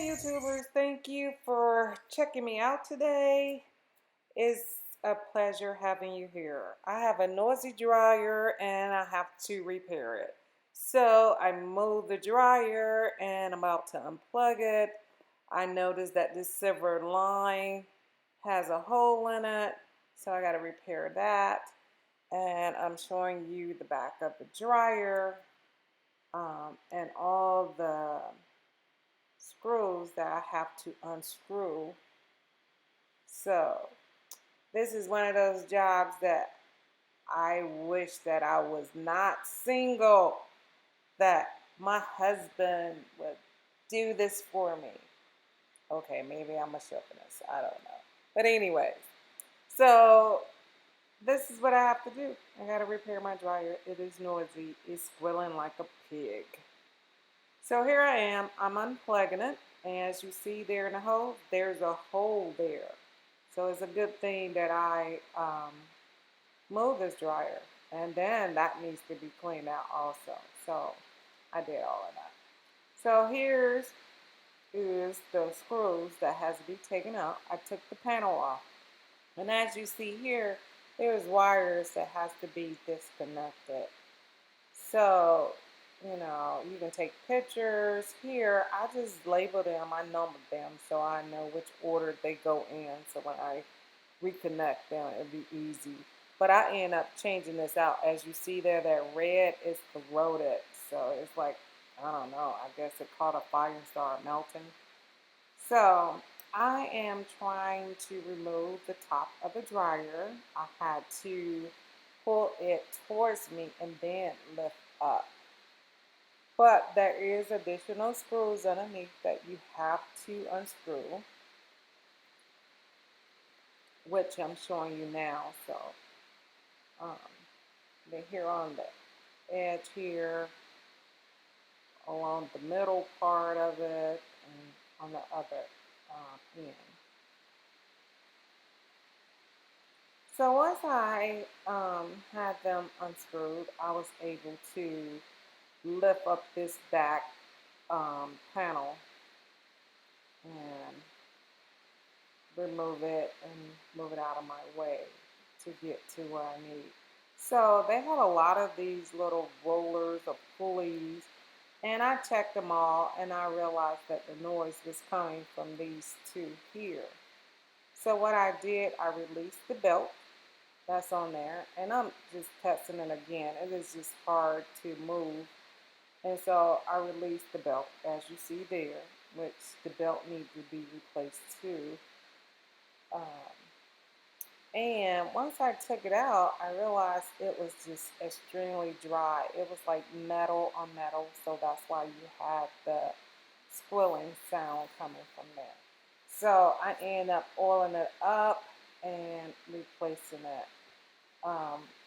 Hey YouTubers, thank you for checking me out today. It's a pleasure having you here. I have a noisy dryer and I have to repair it. So I moved the dryer and I'm about to unplug it. I noticed that this silver line has a hole in it, so I got to repair that. And I'm showing you the back of the dryer and all the screws that I have to unscrew. So this is one of those jobs that I wish that I was not single, that my husband would do this for me. Okay, maybe I'm a chauvinist, I don't know. But anyways, so this is what I have to do. I gotta repair my dryer. It is noisy, it's squealing like a pig. So here I am, I'm unplugging it, and as you see there in the hole, there's a hole there. So it's a good thing that I moved this dryer, and then that needs to be cleaned out also. So I did all of that. So here's is the screws that has to be taken out. I took the panel off, and as you see here, there's wires that has to be disconnected. So, you can take pictures. Here, I just label them, I number them so I know which order they go in. So when I reconnect them, it'll be easy. But I end up changing this out. As you see there, that red is corroded. So it's like, I don't know, I guess it caught a fire and started melting. So I am trying to remove the top of the dryer. I had to pull it towards me and then lift up. But there is additional screws underneath that you have to unscrew, which I'm showing you now. So they're here on the edge here, along the middle part of it, and on the other end. So once I had them unscrewed, I was able to lift up this back panel and remove it and move it out of my way to get to where I need. So they have a lot of these little rollers or pulleys, and I checked them all and I realized that the noise was coming from these two here. So what I did, I released the belt that's on there, and I'm just testing it again. It is just hard to move, and so I released the belt, as you see there, which the belt needs to be replaced too. And once I took it out, I realized it was just extremely dry. It was like metal on metal, so that's why you had the squealing sound coming from there. So I ended up oiling it up and replacing it.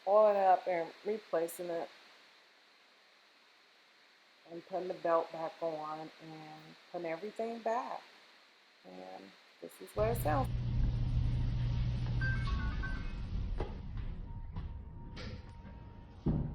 Oiling it up and replacing it and putting the belt back on and putting everything back. And this is what it sounds like.